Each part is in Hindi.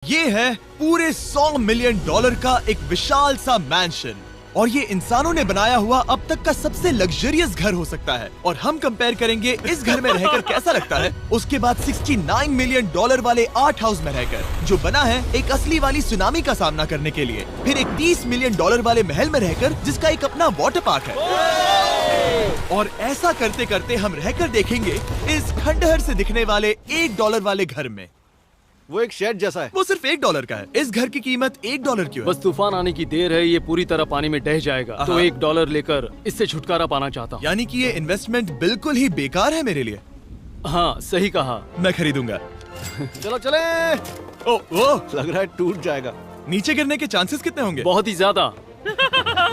ये है पूरे $100 मिलियन का एक विशाल सा मैंशन और ये इंसानों ने बनाया हुआ अब तक का सबसे लग्जरियस घर हो सकता है। और हम कंपेयर करेंगे इस घर में रहकर कैसा लगता है उसके बाद $69 मिलियन वाले आर्ट हाउस में रहकर, जो बना है एक असली वाली सुनामी का सामना करने के लिए। फिर एक $30 मिलियन वाले महल में रहकर जिसका एक अपना वाटर पार्क है। और ऐसा करते करते हम रहकर देखेंगे इस खंडहर से दिखने वाले $1 वाले घर में। वो एक शेड जैसा है। वो सिर्फ $1 का है। इस घर की कीमत $1 क्यों है? बस तूफान आने की देर है, ये पूरी तरह पानी में ढह जाएगा, तो $1 लेकर इससे छुटकारा पाना चाहता हूँ। यानी कि ये इन्वेस्टमेंट बिल्कुल ही बेकार है मेरे लिए। हाँ सही कहा, मैं खरीदूंगा। चलो चले। ओ, लग रहा है टूट जाएगा। नीचे गिरने के चांसेस कितने होंगे? बहुत ही ज्यादा।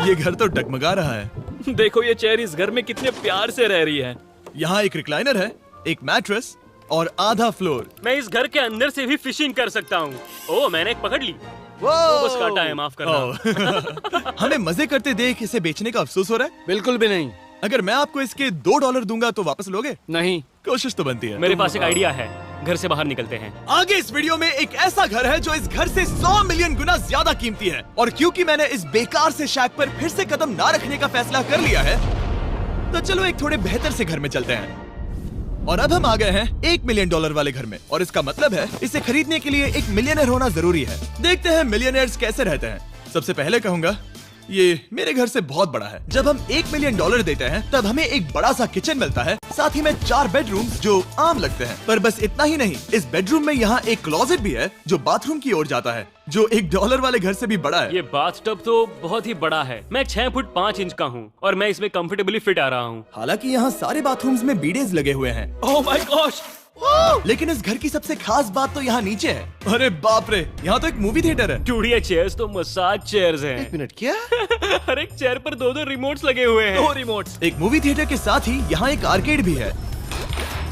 ये घर तो डगमगा रहा है। देखो ये चेयर इस घर में कितने प्यार से रह रही है। यहाँ एक रिक्लाइनर है, एक मैट्रेस और आधा फ्लोर। मैं इस घर के अंदर से भी फिशिंग कर सकता हूँ। ओह मैंने एक पकड़ ली। वो बस काटा है, माफ करना। हमें मजे करते देख इसे बेचने का अफसोस हो रहा है? बिल्कुल भी नहीं। अगर मैं आपको इसके $2 दूंगा तो वापस लोगे? नहीं। कोशिश तो बनती है। मेरे पास एक आइडिया है, घर से बाहर निकलते हैं। आगे इस वीडियो में एक ऐसा घर है जो इस घर से 100 मिलियन गुना ज्यादा कीमती है। और क्योंकि मैंने इस बेकार से शैक पर फिर से कदम ना रखने का फैसला कर लिया है, तो चलो एक थोड़े बेहतर से घर में चलते हैं। और अब हम आ गए हैं $1 मिलियन वाले घर में, और इसका मतलब है इसे खरीदने के लिए एक मिलियनर होना जरूरी है। देखते हैं मिलियनर्स कैसे रहते हैं। सबसे पहले कहूंगा ये मेरे घर से बहुत बड़ा है। जब हम $1 मिलियन देते हैं तब हमें एक बड़ा सा किचन मिलता है, साथ ही में 4 बेडरूम्स जो आम लगते हैं। पर बस इतना ही नहीं, इस बेडरूम में यहाँ एक क्लोजेट भी है जो बाथरूम की ओर जाता है, जो $1 वाले घर से भी बड़ा है। ये बाथटब तो बहुत ही बड़ा है। मैं 6 फुट 5 इंच का हूँ और मैं इसमें कंफर्टेबली फिट आ रहा हूँ। हालांकि यहाँ सारे बाथरूम्स में बीडेज लगे हुए हैं। Oh my gosh! लेकिन इस घर की सबसे खास बात तो यहाँ नीचे है। अरे बाप रे, यहाँ तो एक मूवी थिएटर है। टूडिया चेयर्स तो मसाज चेयर्स हैं। एक मिनट, क्या? हर एक चेयर पर 2-2 रिमोट्स लगे हुए हैं। 2 रिमोट्स। एक मूवी थिएटर के साथ ही यहाँ एक आर्केड भी है।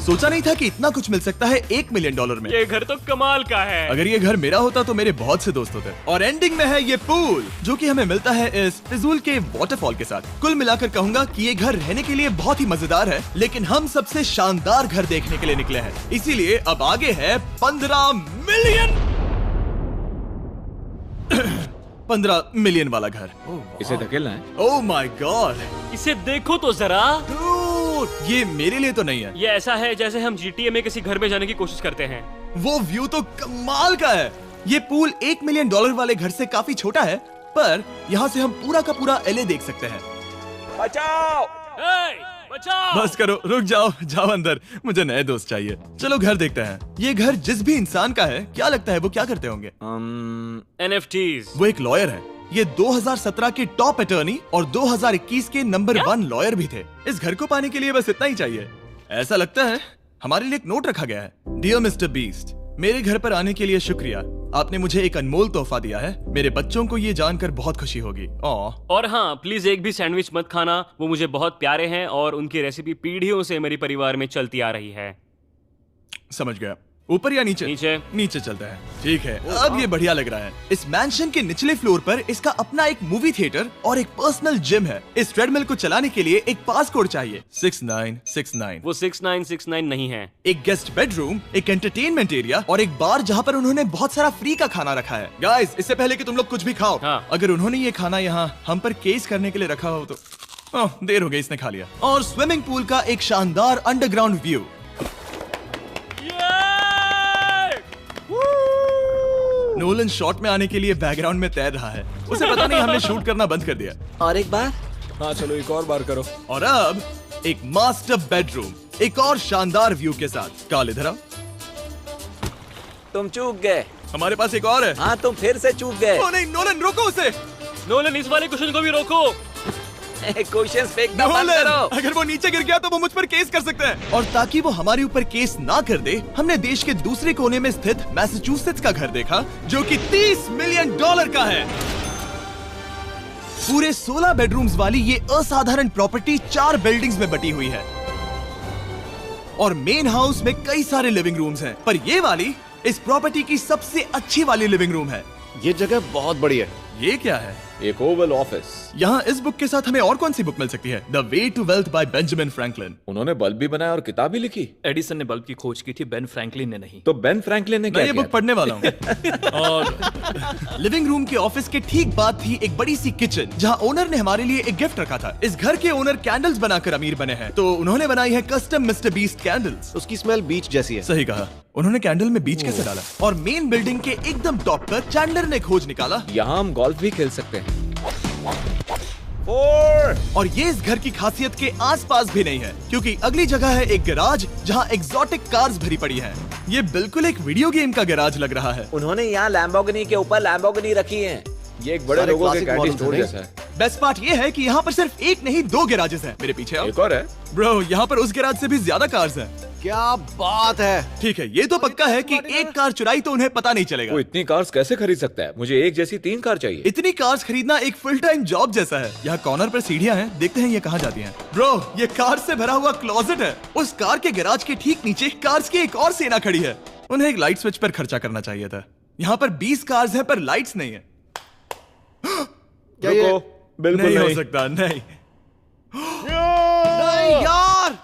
सोचा नहीं था कि इतना कुछ मिल सकता है $1 मिलियन में। ये घर तो कमाल का है। अगर ये घर मेरा होता तो मेरे बहुत से दोस्त होते। और एंडिंग में है ये पूल, जो कि हमें मिलता है इस फिजूल के वाटरफॉल के साथ। कुल मिलाकर कहूंगा कि ये घर रहने के लिए बहुत ही मजेदार है, लेकिन हम सबसे शानदार घर देखने के लिए निकले हैं। इसीलिए अब आगे है 15 मिलियन वाला घर। इसे धकेलना है। ओह माय गॉड, इसे देखो तो जरा। ये मेरे लिए तो नहीं है। ये ऐसा है जैसे हम GTA में किसी घर में जाने की कोशिश करते हैं। वो व्यू तो कमाल का है। ये पूल $1 मिलियन वाले घर से काफी छोटा है, पर यहाँ से हम पूरा का पूरा LA देख सकते हैं। बचाओ! बचाओ! बस करो, रुक जाओ, जाओ अंदर, मुझे नए दोस्त चाहिए। चलो घर देखते हैं। ये घर जिस भी इंसान का है, क्या लगता है वो क्या करते होंगे? NFTs। वो एक लॉयर है। ये 2017 के टॉप अटर्नी और 2021 के नंबर 1 लॉयर भी थे। इस घर को पाने के लिए बस इतना ही चाहिए। ऐसा लगता है हमारे लिए एक नोट रखा गया है। डियर मिस्टर बीस्ट, मेरे घर पर आने के लिए शुक्रिया। आपने मुझे एक अनमोल तोहफा दिया है। मेरे बच्चों को ये जानकर बहुत खुशी होगी। और हाँ, प्लीज एक भी सैंडविच मत खाना, वो मुझे बहुत प्यारे हैं और उनकी रेसिपी पीढ़ियों से मेरे परिवार में चलती आ रही है। समझ गया। ऊपर या नीचे? नीचे। नीचे चलते हैं। ठीक है, अब ये बढ़िया लग रहा है। इस मैंशन के निचले फ्लोर पर इसका अपना एक मूवी थिएटर और एक पर्सनल जिम है। इस ट्रेडमिल को चलाने के लिए एक पास कोड चाहिए, 6969। वो 6969 नहीं है। एक गेस्ट बेडरूम, एक एंटरटेनमेंट एरिया और एक बार जहाँ पर उन्होंने बहुत सारा फ्री का खाना रखा है। गाइस, इससे पहले कि तुम लोग कुछ भी खाओ, अगर उन्होंने ये खाना यहाँ हम पर केस करने के लिए रखा हो तो देर हो गई, इसने खा लिया। और स्विमिंग पूल का एक शानदार अंडरग्राउंड व्यू। नोलन शॉट में आने के लिए बैकग्राउंड में तैर रहा है। उसे पता नहीं हमने शूट करना बंद कर दिया। और एक बार? हाँ चलो एक और बार करो। और अब एक मास्टर बेडरूम, एक और शानदार व्यू के साथ। काल इधर आओ। तुम चूक गए। हमारे पास एक और है। हाँ तुम फिर से चूक गए। ओ नहीं, नोलन रोको उसे। नोलन, इस वाले क्वेश्चन को भी रोको। क्वेश्चंस फेंकना बंद करो। अगर वो नीचे गिर गया तो वो मुझ पर केस कर सकते हैं। और ताकि वो हमारे ऊपर केस ना कर दे, हमने देश के दूसरे कोने में स्थित मैसाचुसेट्स का घर देखा, जो कि $30 मिलियन का है। पूरे 16 बेडरूम्स वाली ये असाधारण प्रॉपर्टी 4 बिल्डिंग्स में बटी हुई है और मेन हाउस में कई सारे लिविंग रूम्स हैं, पर ये वाली इस प्रॉपर्टी की सबसे अच्छी वाली लिविंग रूम है। ये जगह बहुत बड़ी है। ये क्या है? एक ओवल ऑफिस। यहाँ इस बुक के साथ हमें और कौन सी बुक मिल सकती है? The way to wealth by Benjamin Franklin. उन्होंने बल्ब भी बनाया और किताब भी लिखी। एडिसन ने बल्ब की खोज की थी, बेन फ्रैंकलिन ने नहीं। तो बेन फ्रैंकलिन ने मैं क्या ये किया बुक पढ़ने वाला हूँ। और लिविंग रूम के ऑफिस के ठीक बाद थी एक बड़ी सी किचन, जहाँ ओनर ने हमारे लिए एक गिफ्ट रखा था। इस घर के ओनर कैंडल्स बनाकर अमीर बने हैं, तो उन्होंने बनाई है कस्टम मिस्टर बीस्ट कैंडल्स। उसकी स्मेल बीच जैसी है। सही कहा। उन्होंने कैंडल में बीच कैसे डाला? और मेन बिल्डिंग के एकदम टॉप पर चैंडलर ने खोज निकाला। यहाँ हम गोल्फ भी खेल सकते हैं। 4। और ये इस घर की खासियत के आसपास भी नहीं है, क्योंकि अगली जगह है एक गैराज जहाँ एग्जॉटिक कार्स भरी पड़ी हैं। ये बिल्कुल एक वीडियो गेम का गैराज लग रहा है। उन्होंने यहाँ लैम्बोर्गिनी के ऊपर लैम्बोर्गिनी रखी है। ये एक बड़े सारे लोगों के classic कैंडी models स्टोर हैं। जैसा है। बेस्ट पार्ट ये है कि यहाँ पर सिर्फ एक नहीं 2 गैराजेस हैं। मेरे पीछे आओ। एक और है। ब्रो, यहाँ पर उस गैराज से भी ज्यादा कार्स हैं। क्या बात है। ठीक है, ये तो पक्का है कि एक कार चुराई तो उन्हें पता नहीं चलेगा। वो इतनी कार्स कैसे खरीद सकता है? मुझे एक जैसी 3 कार चाहिए। इतनी कार्स खरीदना एक फुल टाइम जॉब जैसा है। यहाँ कॉर्नर पर सीढ़ियाँ हैं, देखते हैं ये कहाँ जाती हैं। ब्रो, ये कार से भरा हुआ क्लोजेट है। उस कार के गैराज के ठीक नीचे कार्स की एक और सेना खड़ी है। उन्हें एक लाइट स्विच पर खर्चा करना चाहिए था। यहाँ पर 20 कार्स हैं पर लाइट्स नहीं है। क्या ये रुको, बिल्कुल नहीं हो नहीं। सकता, नहीं। नहीं यार।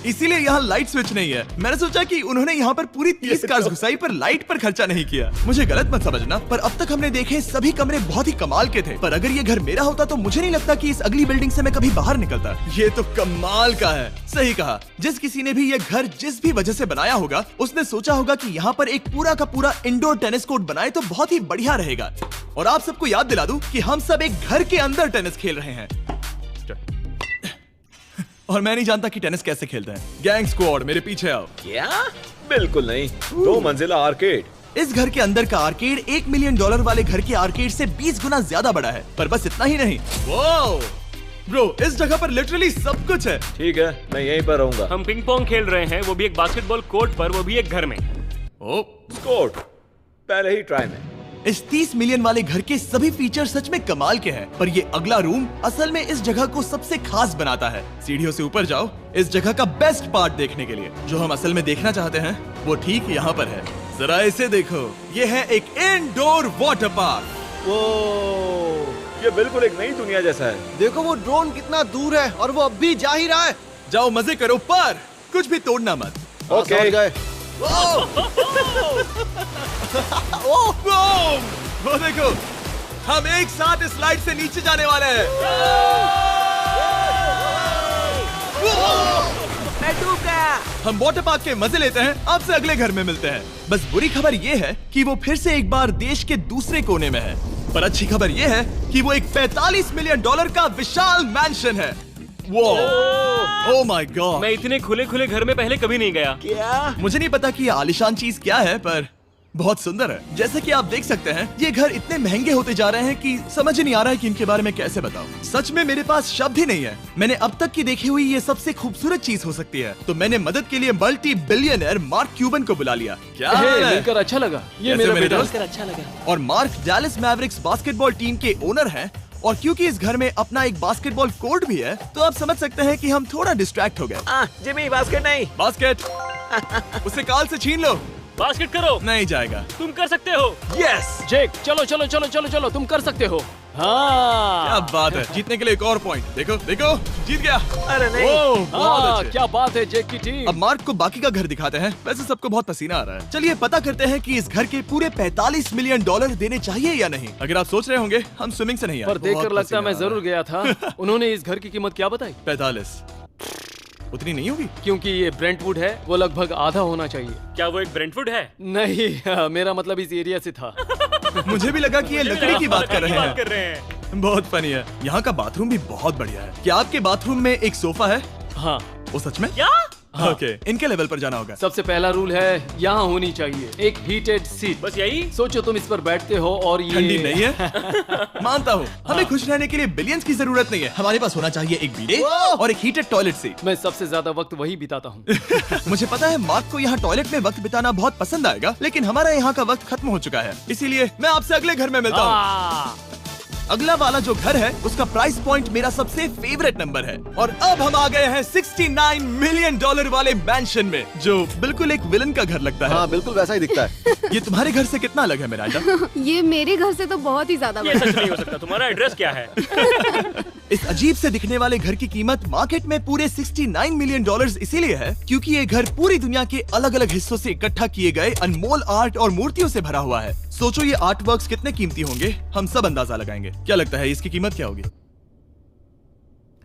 इसीलिए यहाँ लाइट स्विच नहीं है। मैंने सोचा कि उन्होंने यहाँ पर पूरी 30 कार्स घुसाई पर लाइट पर खर्चा नहीं किया। मुझे गलत मत समझना, पर अब तक हमने देखे सभी कमरे बहुत ही कमाल के थे। पर अगर ये घर मेरा होता तो मुझे नहीं लगता कि इस अगली बिल्डिंग से मैं कभी बाहर निकलता। ये तो कमाल का है। सही कहा। जिस किसी ने भी ये घर जिस भी वजह से बनाया होगा, उसने सोचा होगा कि यहाँ पर एक पूरा का पूरा इंडोर टेनिस कोर्ट बनाए तो बहुत ही बढ़िया रहेगा। और आप सबको याद दिला दूं कि हम सब एक घर के अंदर टेनिस खेल रहे हैं। और मैं नहीं जानता कि टेनिस कैसे खेलते हैं। गैंग स्क्वाड, मेरे पीछे आओ। क्या? बिल्कुल नहीं। 2 मंजिला आर्केड। इस घर के अंदर का आर्केड $1 मिलियन वाले घर के आर्केड से 20 गुना ज्यादा बड़ा है। पर बस इतना ही नहीं। वाओ ब्रो, इस जगह पर लिटरली सब कुछ है। ठीक है, मैं यहीं पर रहूंगा। हम पिंग पोंग खेल रहे हैं, वो भी एक बास्केटबॉल कोर्ट पर, वो भी एक घर में। ओ, स्कोर पहले ही ट्राई में। इस 30 मिलियन वाले घर के सभी फीचर सच में कमाल के हैं, पर ये अगला रूम असल में इस जगह को सबसे खास बनाता है। सीढ़ियों से ऊपर जाओ इस जगह का बेस्ट पार्ट देखने के लिए। जो हम असल में देखना चाहते हैं वो ठीक यहाँ पर है। जरा इसे देखो, ये है एक इंडोर वाटर पार्क। वो ये बिल्कुल एक नई दुनिया जैसा है। देखो वो ड्रोन कितना दूर है और वो अब भी जा ही रहा है। जाओ मजे करो, पर कुछ भी तोड़ना मत। ओके। समझ गए। वो देखो, हम एक साथ इस स्लाइड से नीचे जाने वाले हैं। मैं डूब गया। हम वाटर पार्क के मजे लेते हैं। आपसे अगले घर में मिलते हैं। बस बुरी खबर ये है कि वो फिर से एक बार देश के दूसरे कोने में है, पर अच्छी खबर ये है कि वो एक $45 मिलियन का विशाल मैंशन है। Oh my God. मैं इतने खुले खुले घर में पहले कभी नहीं गया। क्या? मुझे नहीं पता कि ये आलीशान चीज क्या है, पर बहुत सुंदर है। जैसे कि आप देख सकते हैं, ये घर इतने महंगे होते जा रहे हैं कि समझ ही नहीं आ रहा है कि इनके बारे में कैसे बताऊं। सच में मेरे पास शब्द ही नहीं है। मैंने अब तक की देखी हुई ये सबसे खूबसूरत चीज हो सकती है। तो मैंने मदद के लिए मल्टी बिलियनर मार्क क्यूबन को बुला लिया। क्या हे, हाल है? मिलकर अच्छा लगा। ये कैसे मेरा मेरे बेटा। दोस्त? अच्छा लगा। और mark Dallas Mavericks basketball team के ओनर हैं। और क्योंकि इस घर में अपना एक बास्केटबॉल कोर्ट भी है, तो आप समझ सकते हैं कि हम थोड़ा डिस्ट्रैक्ट हो गए। जिमी, बास्केट नहीं। बास्केट उसे काल से छीन लो। बास्केट करो। नहीं जाएगा। तुम कर सकते हो। यस, जेक, चलो चलो चलो चलो चलो, तुम कर सकते हो। हाँ क्या बात है। जीतने के लिए एक और पॉइंट। देखो देखो, जीत गया। अरे नहीं। ओह, बहुत हाँ, अच्छे। क्या बात है जेक की टीम। अब मार्क को बाकी का घर दिखाते हैं। वैसे सबको बहुत पसीना आ रहा है। चलिए पता करते हैं कि इस घर के पूरे $45 मिलियन देने चाहिए या नहीं। अगर आप सोच रहे होंगे हम स्विमिंग से नहीं आए, पर देखकर बहुत लगता है मैं पसीना आ जरूर गया था। उन्होंने इस घर की कीमत क्या बताई? 45 उतनी नहीं होगी। क्योंकि ये ब्रेंटवुड है, वो लगभग आधा होना चाहिए। क्या वो एक ब्रेंटफुड है? नहीं, मेरा मतलब इस एरिया से था। मुझे भी लगा कि ये लकड़ी की बात कर रहे बात कर हैं। रहे हैं। बहुत फनी है। यहाँ का बाथरूम भी बहुत बढ़िया है। क्या आपके बाथरूम में एक सोफा है? हाँ, वो सच में? क्या? ओके, इनके लेवल पर जाना होगा। सबसे पहला रूल है यहाँ होनी चाहिए एक हीटेड सीट। बस यही? सोचो तुम इस पर बैठते हो और ये ठंडी नहीं है। मानता हूँ, हमें खुश रहने के लिए बिलियंस की जरूरत नहीं है। हमारे पास होना चाहिए एक बीडे और एक हीटेड टॉयलेट सीट। मैं सबसे ज्यादा वक्त वही बिताता हूँ। मुझे पता है मार्क को यहाँ टॉयलेट में वक्त बिताना बहुत पसंद आएगा, लेकिन हमारा यहाँ का वक्त खत्म हो चुका है। इसीलिए मैं आपसे अगले घर में मिलता हूँ। अगला वाला जो घर है उसका प्राइस पॉइंट मेरा सबसे फेवरेट नंबर है। और अब हम आ गए हैं $69 मिलियन वाले मैंशन में, जो बिल्कुल एक विलन का घर लगता है। हाँ बिल्कुल वैसा ही दिखता है। ये तुम्हारे घर से कितना अलग है मिरांडा? ये मेरे घर से तो बहुत ही ज्यादा ये बड़ा सच नहीं हो सकता। तुम्हारा एड्रेस क्या है? इस अजीब से दिखने वाले घर की कीमत मार्केट में पूरे $69 मिलियन इसीलिए है क्योंकि ये घर पूरी दुनिया के अलग अलग हिस्सों से इकट्ठा किए गए अनमोल आर्ट और मूर्तियों से भरा हुआ है। सोचो ये आर्ट वर्क्स कितने कीमती होंगे, हम सब अंदाजा लगाएंगे। क्या लगता है इसकी कीमत क्या होगी?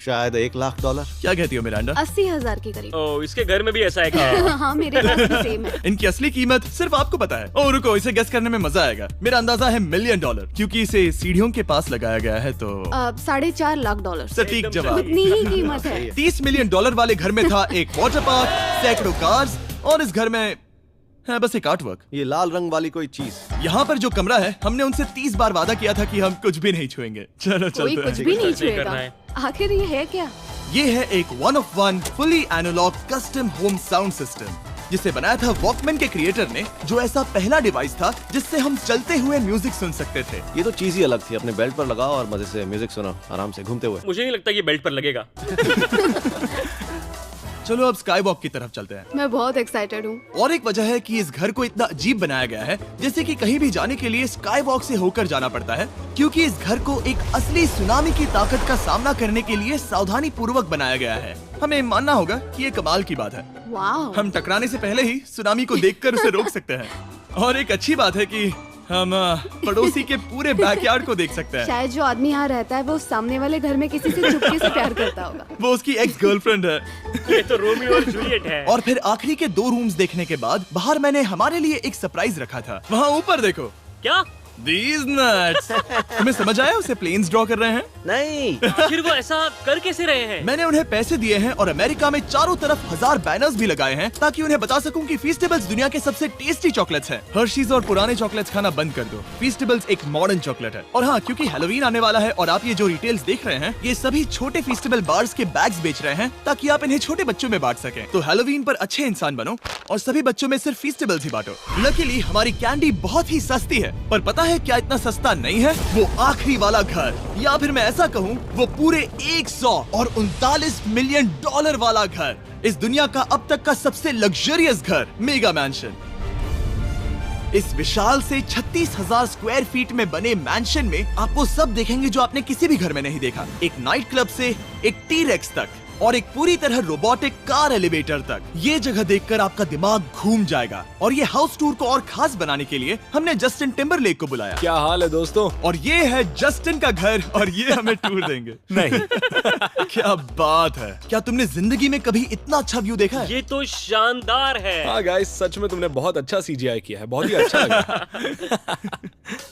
शायद $1 लाख। क्या कहती हो मिरांडा? 80,000 के करीब। ओ, इसके घर में भी ऐसा है क्या? हाँ मेरे पास भी सेम है। इनकी असली कीमत सिर्फ आपको पता है। ओ रुको, इसे गेस करने में मजा आएगा। मेरा अंदाजा है $1 मिलियन क्योंकि इसे सीढ़ियों के पास लगाया गया है तो $4.5 लाख। सटीक जवाब। उतनी ही कीमत है। $30 मिलियन वाले घर में था एक वाटर पार्क, सैकड़ों कार्स और इस घर में है बस एक आर्ट वर्क। ये लाल रंग वाली कोई चीज। यहाँ पर जो कमरा है हमने उनसे 30 बार वादा किया था कि हम कुछ भी नहीं छुएंगे। चलो कोई चलते कुछ हैं। भी नहीं करना छुएगा। है। आखिर ये है क्या? ये है एक 1 of 1 fully analog custom home sound system जिसे बनाया था वॉकमैन के क्रिएटर ने, जो ऐसा पहला डिवाइस था जिससे हम चलते हुए म्यूजिक सुन सकते थे। ये तो चीज ही अलग थी। अपने बेल्ट पर लगाओ और मजे से म्यूजिक सुनो आराम से घूमते हुए। मुझे नहीं लगता ये बेल्ट पर लगेगा। चलो अब स्काई वॉक की तरफ चलते हैं। मैं बहुत एक्साइटेड हूँ। और एक वजह है कि इस घर को इतना अजीब बनाया गया है जैसे कि कहीं भी जाने के लिए स्काई वॉक से होकर जाना पड़ता है, क्योंकि इस घर को एक असली सुनामी की ताकत का सामना करने के लिए सावधानी पूर्वक बनाया गया है। हमें मानना होगा कि ये कमाल की बात है। वाह। हम टकराने से पहले ही सुनामी को देखकर उसे रोक सकते हैं। और एक अच्छी बात है कि हम पड़ोसी के पूरे बैकयार्ड को देख सकते हैं। शायद जो आदमी यहाँ रहता है वो सामने वाले घर में किसी से चुपके से प्यार करता होगा। वो उसकी एक्स गर्लफ्रेंड है। ये तो रोमियो और जूलियट है। और फिर आखिरी के 2 रूम्स देखने के बाद बाहर मैंने हमारे लिए एक सरप्राइज रखा था। वहाँ ऊपर देखो। क्या? These nuts! तुम्हें समझ आया उसे प्लेन्स ड्रॉ कर रहे हैं? नहीं। आखिर वो ऐसा कर कैसे रहे हैं? मैंने उन्हें पैसे दिए हैं और अमेरिका में चारों तरफ 1000 बैनर्स भी लगाए हैं ताकि उन्हें बता सकूं कि फीस्टेबल्स दुनिया के सबसे टेस्टी चॉकलेट्स हैं। हर्शीज और पुराने चॉकलेट्स खाना बंद कर दो। फीस्टेबल्स एक मॉडर्न चॉकलेट है। और हाँ, क्योंकि हैलोवीन आने वाला है और आप ये जो रिटेल्स देख रहे हैं ये सभी छोटे फीस्टेबल बार्स के बैग्स बेच रहे हैं ताकि आप इन्हें छोटे बच्चों में बांट सकें। तो हैलोवीन पर अच्छे इंसान बनो और सभी बच्चों में सिर्फ फीस्टेबल्स ही बांटो। लकीली हमारी कैंडी बहुत ही सस्ती है, पर पता है क्या इतना सस्ता नहीं है? वो आखिरी वाला घर, या फिर मैं ऐसा कहूँ वो पूरे 139 मिलियन वाला घर। इस दुनिया का अब तक का सबसे लग्जरियस घर, मेगा मैंशन। इस विशाल से 36,000 स्क्वायर फीट में बने मैंशन में आप वो सब देखेंगे जो आपने किसी भी घर में नहीं देखा। एक नाइट क्लब से एक टी-रेक्स तक और एक पूरी तरह रोबोटिक कार एलिवेटर तक। ये जगह देखकर आपका दिमाग घूम जाएगा। और ये हाउस टूर को और खास बनाने के लिए हमने जस्टिन टिम्बरलेक को बुलाया। क्या हाल है दोस्तों? और ये है जस्टिन का घर और ये हमें टूर देंगे। नहीं। क्या बात है! क्या तुमने जिंदगी में कभी इतना अच्छा व्यू देखा है? ये तो शानदार है। हाँ गाइस, सच में तुमने बहुत अच्छा CGI किया है। बहुत ही अच्छा लगा।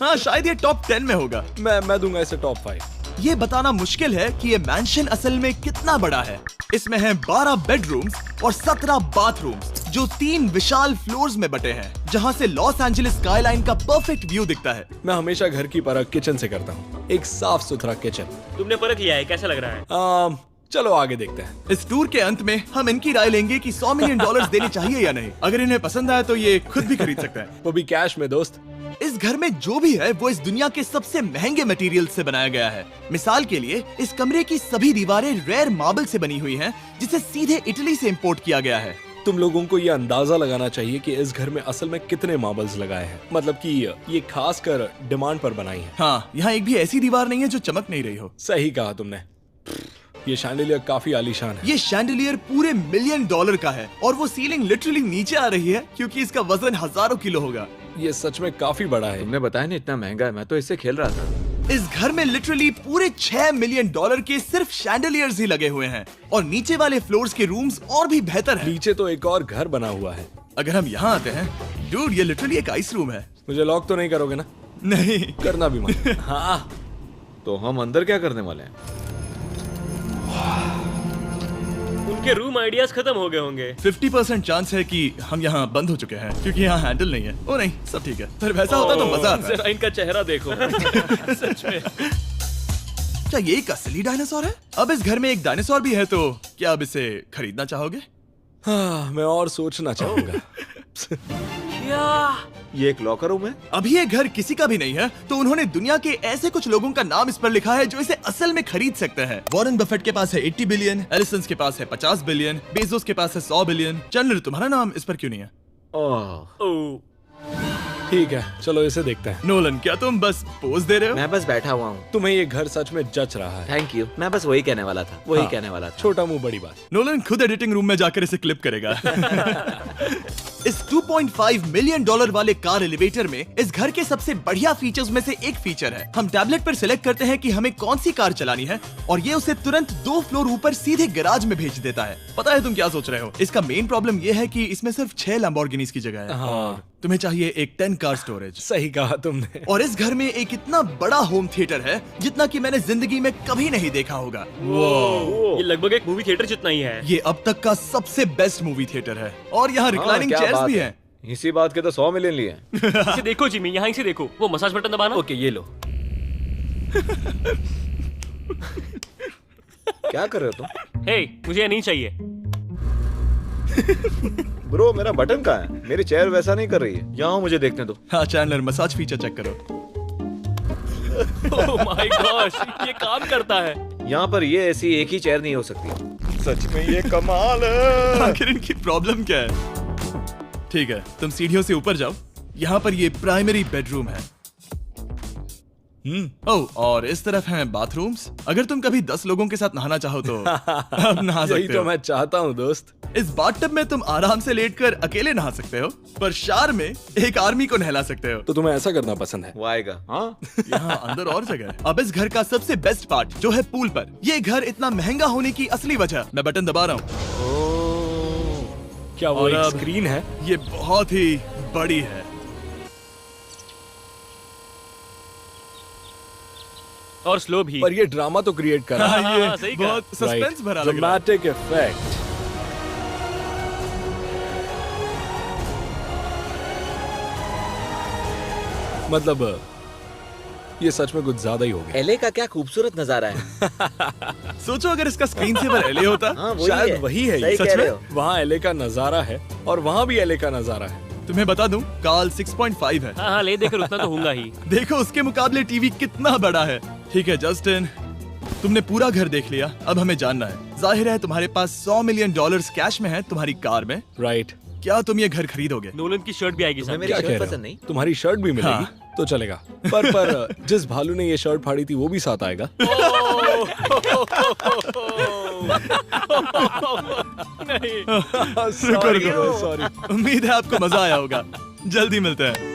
हाँ, शायद ये टॉप 10 में होगा। मैं दूंगा इसे टॉप 5। ये बताना मुश्किल है कि ये मैंशन असल में कितना बड़ा है। इसमें है 12 बेडरूम्स और 17 बाथरूम्स जो 3 विशाल फ्लोर्स में बटे हैं, जहां से लॉस एंजलिस स्काईलाइन का परफेक्ट व्यू दिखता है। मैं हमेशा घर की परख किचन से करता हूँ। एक साफ सुथरा किचन। तुमने परख लिया है, कैसा लग रहा है? चलो आगे देखते हैं। इस टूर के अंत में हम इनकी राय लेंगे कि $100 मिलियन देने चाहिए या नहीं। अगर इन्हें पसंद आया तो ये खुद भी खरीद सकते हैं। वो भी कैश में दोस्त। इस घर में जो भी है वो इस दुनिया के सबसे महंगे मटेरियल से बनाया गया है। मिसाल के लिए इस कमरे की सभी दीवारें रेयर मार्बल से बनी हुई हैं, जिसे सीधे इटली से इंपोर्ट किया गया है। तुम लोगों को ये अंदाजा लगाना चाहिए कि इस घर में असल में कितने मार्बल्स लगाए हैं। मतलब कि ये खास कर डिमांड पर बनाई है। हाँ, यहाँ एक भी ऐसी दीवार नहीं है जो चमक नहीं रही हो। सही कहा तुमने। ये शैंडिलियर काफी आलीशान है। ये शैंडिलियर पूरे $1 मिलियन का है और वो सीलिंग लिटरली नीचे आ रही है क्योंकि इसका वजन हजारों किलो होगा। ये सच में काफी बड़ा है। तुमने बताया ना इतना महंगा है, मैं तो इससे खेल रहा था। इस घर में लिटरली पूरे $6 मिलियन के सिर्फ शैंडिलियर्स ही लगे हुए हैं और नीचे वाले फ्लोर्स के रूम्स और भी बेहतर हैं। नीचे तो एक और घर बना हुआ है। अगर हम यहाँ आते हैं, डूड, ये लिटरली एक आइस रूम है। मुझे लॉक तो नहीं करोगे ना? नहीं करना भी मत। हाँ, तो हम अंदर क्या करने वाले हैं? उनके रूम आइडियाज खत्म हो गए होंगे। 50% चांस है कि हम यहाँ बंद हो चुके हैं क्योंकि यहाँ हैंडल नहीं है। ओ नहीं, सब ठीक है। पर वैसा होता तो मजा आता। जरा इनका चेहरा देखो। सच में। क्या ये एक असली डायनासोर है? अब इस घर में एक डायनासोर भी है, तो क्या अब इसे खरीदना चाहोगे? हाँ, मैं और सोचना चाहूंगा। ये एक लॉकर रूम है? अभी ये घर किसी का भी नहीं है, तो उन्होंने दुनिया के ऐसे कुछ लोगों का नाम इस पर लिखा है जो इसे असल में खरीद सकते हैं। वॉरेन बफेट के पास है 80 बिलियन, एलिसन के पास है 50 बिलियन, बेजोस के पास है 100 बिलियन। चैंडलर, तुम्हारा नाम इस पर क्यों नहीं है? ओह, ठीक है, चलो इसे देखते हैं। नोलन, क्या तुम बस पोज दे रहे हो? मैं बस बैठा हुआ हूँ। तुम्हें ये घर सच में जच रहा है। Thank you. मैं बस वही कहने वाला था, वही हाँ, कहने वाला था। छोटा मुंह बड़ी बात। नोलन खुद एडिटिंग रूम में जाकर इसे क्लिप करेगा। इस 2.5 मिलियन डॉलर वाले कार एलिवेटर में इस घर के सबसे बढ़िया फीचर्स में से एक फीचर है। हम टैबलेट पर सिलेक्ट करते हैं कि हमें कौन सी कार चलानी है और ये उसे तुरंत 2 फ्लोर ऊपर सीधे गैराज में भेज देता है। पता है तुम क्या सोच रहे हो? इसका मेन प्रॉब्लम ये है कि इसमें सिर्फ 6 लैम्बोर्गिनीज की जगह है। हाँ, तुम्हें चाहिए एक 10 कार स्टोरेज। सही कहा तुमने। और इस घर में एक इतना बड़ा होम थिएटर है जितना कि मैंने जिंदगी में कभी नहीं देखा होगा। ये लगभग एक मूवी थिएटर जितना ही है। ये अब तक का सबसे बेस्ट मूवी थिएटर है और यहाँ रिक्लाइनिंग क्या चेयर्स बात भी है। हैं। इसी बात के तो 100 मिलियन लिए हैं। इसे देखो जिमी, यहाँ इसे देखो, वो मसाज बटन दबाना। ओके, ये लो। क्या कर रहे हो तुम? हे, मुझे ये नहीं चाहिए। ब्रो, मेरा बटन कहाँ है? मेरी चेयर वैसा नहीं कर रही है। यहाँ मुझे देखने दो। हाँ चैंडलर, मसाज फीचर चेक करो। ओह माय गॉश, ये काम करता है। यहाँ पर ये ऐसी एक ही चेयर नहीं हो सकती। सच में ये कमाल है। आखिर इनकी प्रॉब्लम क्या है? ठीक है, तुम सीढ़ियों से ऊपर जाओ। यहाँ पर ये प्राइमरी बेडरूम है। ओह, और इस तरफ हैं बाथरूम्स। अगर तुम कभी 10 लोगों के साथ नहाना चाहो तो अब नहा यही सकते तो हो। मैं चाहता हूँ दोस्त। इस बाथटब में तुम आराम से लेटकर अकेले नहा सकते हो, पर शार में एक आर्मी को नहला सकते हो। तो तुम्हें ऐसा करना पसंद है? वो आएगा। हाँ, यहाँ अंदर और जगह है। अब इस घर का सबसे बेस्ट पार्ट जो है पूल पर। ये घर इतना महंगा होने की असली वजह, मैं बटन दबा रहा हूँ। क्या वो और एक अब स्क्रीन है? ये बहुत ही बड़ी है। और स्लो भी। पर ये ड्रामा तो क्रिएट कर रहा है। हाँ, ये हाँ, सही कहा। बहुत सस्पेंस भरा लग रहा है। Dramatic effect. मतलब ये सच में कुछ ज्यादा ही हो गया। एले का क्या खूबसूरत नजारा है। सोचो अगर इसका स्क्रीन सेवर एलए होता। हाँ, वही शायद है। वही है सही ये। कह सच रहे में? हो। वहाँ एले का नजारा है और वहाँ भी एले का नजारा है। तुम्हें बता दूं, काल 6.5 है। हाँ हाँ, ले देकर उतना तो होगा ही। देखो उसके मुकाबले टीवी कितना बड़ा है। ठीक है जस्टिन, तुमने पूरा घर देख लिया, अब हमें जानना है। जाहिर है तुम्हारे पास 100 मिलियन डॉलर्स कैश में है तुम्हारी कार में। राइट। क्या तुम ये घर खरीदोगे? नोलन की शर्ट भी आएगी तुम्हें साथ। मेरी क्या शर्ट कह रहे पसंद हो? नहीं? तुम्हारी शर्ट भी मिलेगी हाँ। तो चलेगा। पर जिस भालू ने ये शर्ट फाड़ी थी वो भी साथ आएगा। नहीं। रुको, रुको। सॉरी। उम्मीद है आपको मजा आया होगा। जल्दी मिलते हैं।